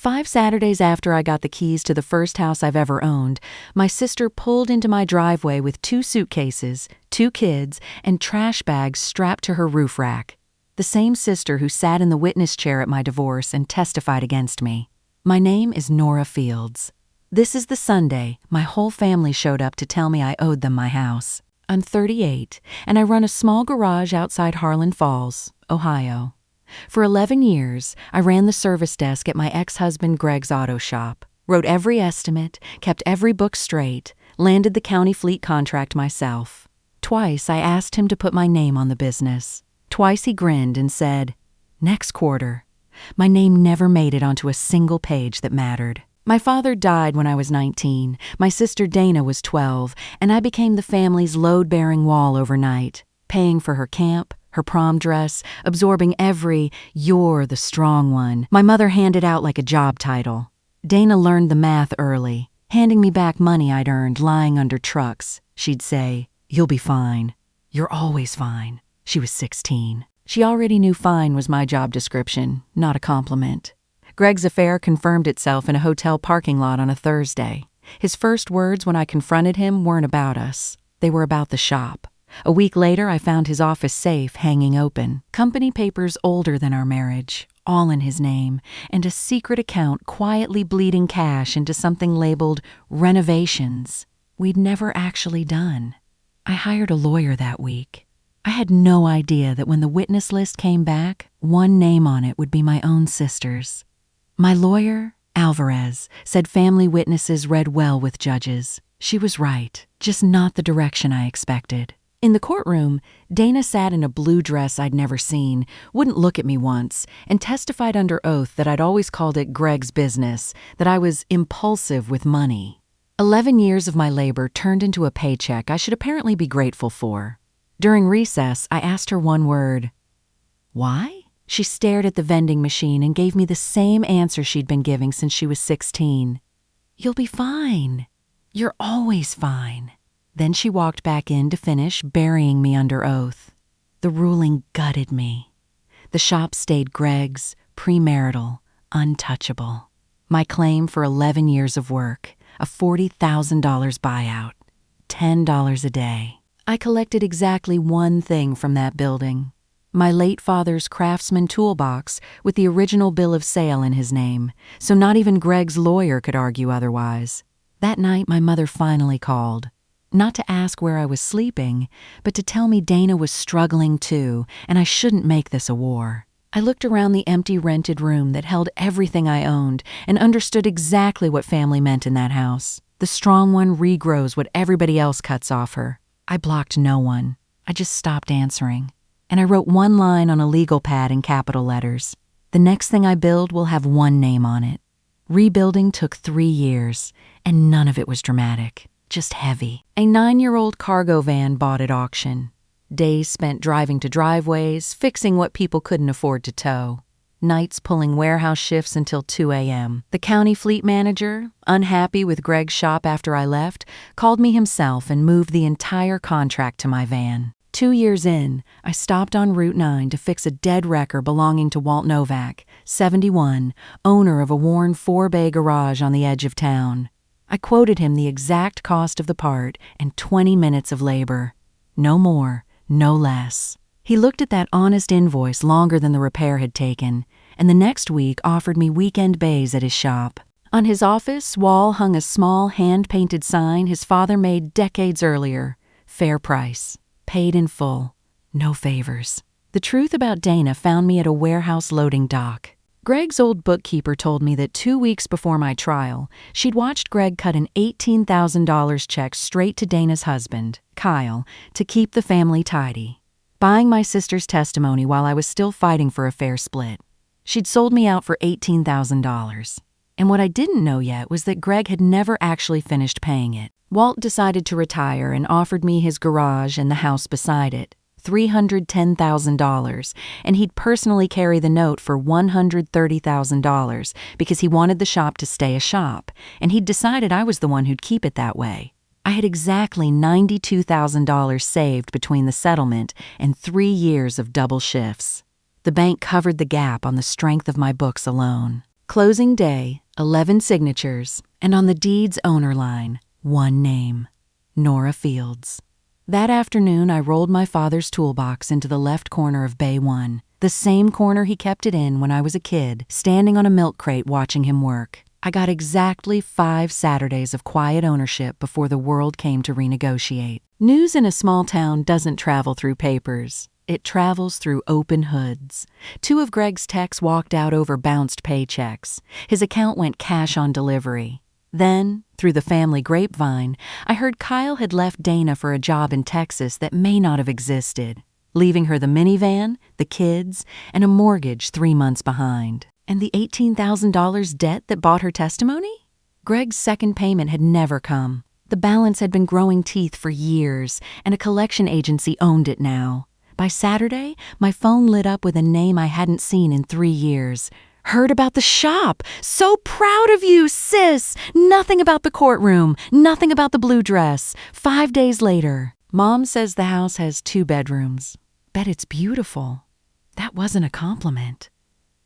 5 Saturdays after I got the keys to the first house I've ever owned, my sister pulled into my driveway with 2 suitcases, 2 kids, and trash bags strapped to her roof rack. The same sister who sat in the witness chair at my divorce and testified against me. My name is Nora Fields. This is the Sunday my whole family showed up to tell me I owed them my house. I'm 38, and I run a small garage outside Harlan Falls, Ohio. For 11 years, I ran the service desk at my ex-husband Greg's auto shop, wrote every estimate, kept every book straight, landed the county fleet contract myself. Twice I asked him to put my name on the business. Twice he grinned and said, "Next quarter." My name never made it onto a single page that mattered. My father died when I was 19, my sister Dana was 12, and I became the family's load-bearing wall overnight, paying for her camp, her prom dress, absorbing every "you're the strong one" my mother handed out like a job title. Dana learned the math early, handing me back money I'd earned lying under trucks. She'd say, "You'll be fine. You're always fine." She was 16. She already knew fine was my job description, not a compliment. Greg's affair confirmed itself in a hotel parking lot on a Thursday. His first words when I confronted him weren't about us. They were about the shop. A week later, I found his office safe hanging open, company papers older than our marriage, all in his name, and a secret account quietly bleeding cash into something labeled renovations we'd never actually done. I hired a lawyer that week. I had no idea that when the witness list came back, one name on it would be my own sister's. My lawyer, Alvarez, said family witnesses read well with judges. She was right, just not the direction I expected. In the courtroom, Dana sat in a blue dress I'd never seen, wouldn't look at me once, and testified under oath that I'd always called it Greg's business, that I was impulsive with money. 11 years of my labor turned into a paycheck I should apparently be grateful for. During recess, I asked her one word. "Why?" She stared at the vending machine and gave me the same answer she'd been giving since she was 16. "You'll be fine. You're always fine." Then she walked back in to finish, burying me under oath. The ruling gutted me. The shop stayed Greg's, premarital, untouchable. My claim for 11 years of work, a $40,000 buyout, $10 a day. I collected exactly one thing from that building. My late father's Craftsman toolbox with the original bill of sale in his name, so not even Greg's lawyer could argue otherwise. That night, my mother finally called. Not to ask where I was sleeping, but to tell me Dana was struggling too, and I shouldn't make this a war. I looked around the empty rented room that held everything I owned and understood exactly what family meant in that house. The strong one regrows what everybody else cuts off her. I blocked no one. I just stopped answering. And I wrote one line on a legal pad in capital letters. The next thing I build will have one name on it. Rebuilding took 3 years, and none of it was dramatic. Just heavy. A 9-year-old cargo van bought at auction. Days spent driving to driveways, fixing what people couldn't afford to tow. Nights pulling warehouse shifts until 2 a.m. The county fleet manager, unhappy with Greg's shop after I left, called me himself and moved the entire contract to my van. 2 years in, I stopped on Route 9 to fix a dead wrecker belonging to Walt Novak, 71, owner of a worn 4-bay garage on the edge of town. I quoted him the exact cost of the part and 20 minutes of labor. No more, no less. He looked at that honest invoice longer than the repair had taken, and the next week offered me weekend bays at his shop. On his office wall hung a small hand-painted sign his father made decades earlier. Fair price. Paid in full. No favors. The truth about Dana found me at a warehouse loading dock. Greg's old bookkeeper told me that 2 weeks before my trial, she'd watched Greg cut an $18,000 check straight to Dana's husband, Kyle, to keep the family tidy, buying my sister's testimony while I was still fighting for a fair split. She'd sold me out for $18,000. And what I didn't know yet was that Greg had never actually finished paying it. Walt decided to retire and offered me his garage and the house beside it, $310,000, and he'd personally carry the note for $130,000 because he wanted the shop to stay a shop, and he'd decided I was the one who'd keep it that way. I had exactly $92,000 saved between the settlement and 3 years of double shifts. The bank covered the gap on the strength of my books alone. Closing day, 11 signatures, and on the deed's owner line, one name, Nora Fields. That afternoon, I rolled my father's toolbox into the left corner of Bay 1, the same corner he kept it in when I was a kid, standing on a milk crate watching him work. I got exactly 5 Saturdays of quiet ownership before the world came to renegotiate. News in a small town doesn't travel through papers. It travels through open hoods. 2 of Greg's techs walked out over bounced paychecks. His account went cash on delivery. Then, through the family grapevine, I heard Kyle had left Dana for a job in Texas that may not have existed, leaving her the minivan, the kids, and a mortgage 3 months behind. And the $18,000 debt that bought her testimony? Greg's second payment had never come. The balance had been growing teeth for years, and a collection agency owned it now. By Saturday, my phone lit up with a name I hadn't seen in 3 years. Heard about the shop. So proud of you, sis. Nothing about the courtroom. Nothing about the blue dress. 5 days later, Mom says the house has 2 bedrooms. Bet it's beautiful. That wasn't a compliment.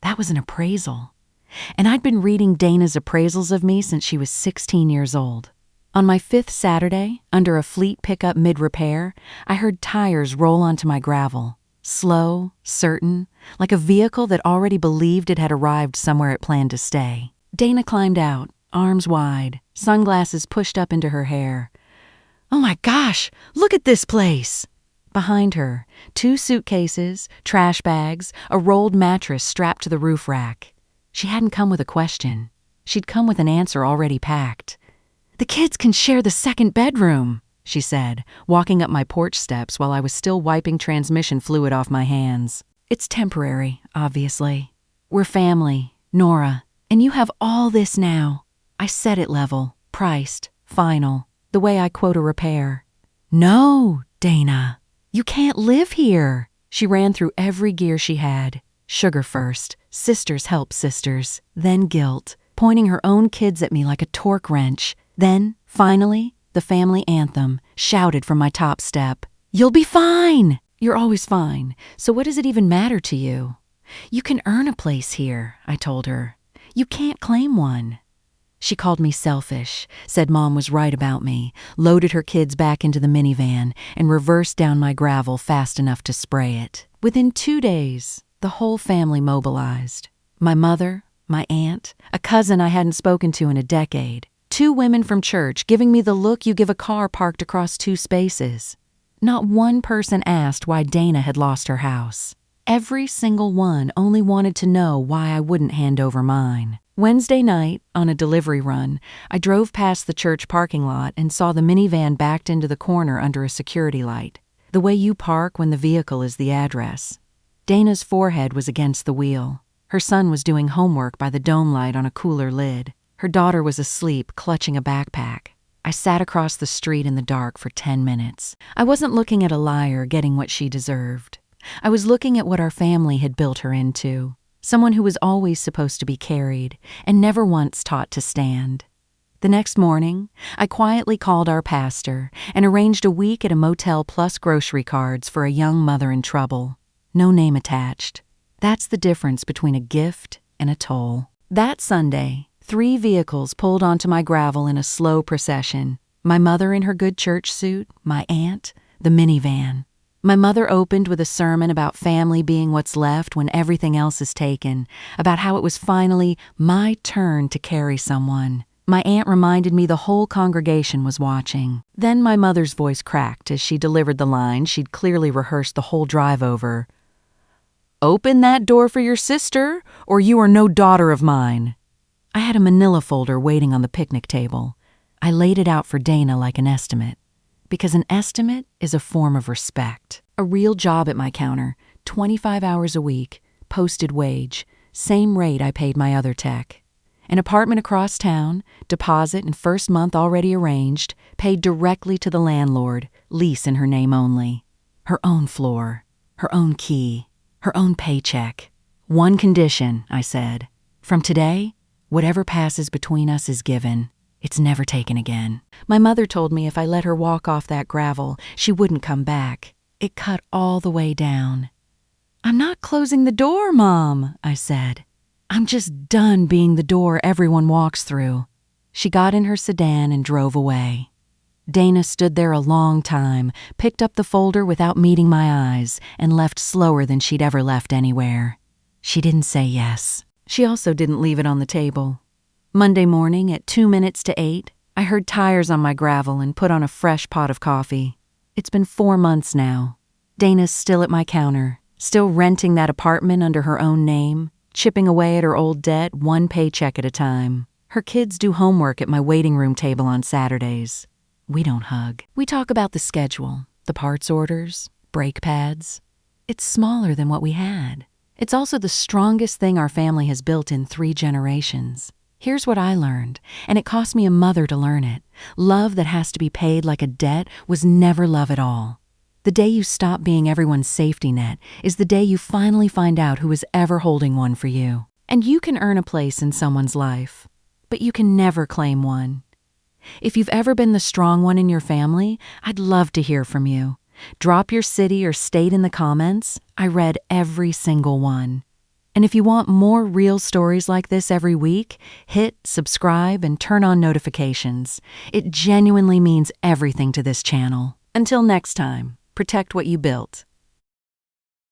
That was an appraisal. And I'd been reading Dana's appraisals of me since she was 16 years old. On my 5th Saturday, under a fleet pickup mid-repair, I heard tires roll onto my gravel. Slow, certain, like a vehicle that already believed it had arrived somewhere it planned to stay. Dana climbed out, arms wide, sunglasses pushed up into her hair. "Oh my gosh, look at this place!" Behind her, 2 suitcases, trash bags, a rolled mattress strapped to the roof rack. She hadn't come with a question. She'd come with an answer already packed. "The kids can share the 2nd bedroom," she said, walking up my porch steps while I was still wiping transmission fluid off my hands. "It's temporary, obviously. We're family, Nora, and you have all this now." I said it level, priced, final, the way I quote a repair. "No, Dana, you can't live here." She ran through every gear she had. Sugar first, sisters help sisters, then guilt, pointing her own kids at me like a torque wrench. Then, finally, the family anthem, shouted from my top step. "You'll be fine! You're always fine, so what does it even matter to you? You can earn a place here," I told her. "You can't claim one." She called me selfish, said Mom was right about me, loaded her kids back into the minivan, and reversed down my gravel fast enough to spray it. Within 2 days, the whole family mobilized. My mother, my aunt, a cousin I hadn't spoken to in a decade, 2 women from church giving me the look you give a car parked across 2 spaces. Not one person asked why Dana had lost her house. Every single one only wanted to know why I wouldn't hand over mine. Wednesday night, on a delivery run, I drove past the church parking lot and saw the minivan backed into the corner under a security light, the way you park when the vehicle is the address. Dana's forehead was against the wheel. Her son was doing homework by the dome light on a cooler lid. Her daughter was asleep, clutching a backpack. I sat across the street in the dark for 10 minutes. I wasn't looking at a liar getting what she deserved. I was looking at what our family had built her into. Someone who was always supposed to be carried and never once taught to stand. The next morning, I quietly called our pastor and arranged a week at a motel plus grocery cards for a young mother in trouble. No name attached. That's the difference between a gift and a toll. That Sunday, 3 vehicles pulled onto my gravel in a slow procession. My mother in her good church suit, my aunt, the minivan. My mother opened with a sermon about family being what's left when everything else is taken, about how it was finally my turn to carry someone. My aunt reminded me the whole congregation was watching. Then my mother's voice cracked as she delivered the line she'd clearly rehearsed the whole drive over. "Open that door for your sister, or you are no daughter of mine." I had a manila folder waiting on the picnic table. I laid it out for Dana like an estimate. Because an estimate is a form of respect. A real job at my counter, 25 hours a week, posted wage, same rate I paid my other tech. An apartment across town, deposit and first month already arranged, paid directly to the landlord, lease in her name only. Her own floor, her own key, her own paycheck. One condition, I said. From today, whatever passes between us is given. It's never taken again. My mother told me if I let her walk off that gravel, she wouldn't come back. It cut all the way down. "I'm not closing the door, Mom," I said. I'm just done being the door everyone walks through." She got in her sedan and drove away. Dana stood there a long time, picked up the folder without meeting my eyes, and left slower than she'd ever left anywhere. She didn't say yes. She also didn't leave it on the table. Monday morning at 2 minutes to 8, I heard tires on my gravel and put on a fresh pot of coffee. It's been 4 months now. Dana's still at my counter, still renting that apartment under her own name, chipping away at her old debt one paycheck at a time. Her kids do homework at my waiting room table on Saturdays. We don't hug. We talk about the schedule, the parts orders, brake pads. It's smaller than what we had. It's also the strongest thing our family has built in 3 generations. Here's what I learned, and it cost me a mother to learn it. Love that has to be paid like a debt was never love at all. The day you stop being everyone's safety net is the day you finally find out who is ever holding one for you. And you can earn a place in someone's life, but you can never claim one. If you've ever been the strong one in your family, I'd love to hear from you. Drop your city or state in the comments. I read every single one. And if you want more real stories like this every week, hit subscribe and turn on notifications. It genuinely means everything to this channel. Until next time, protect what you built.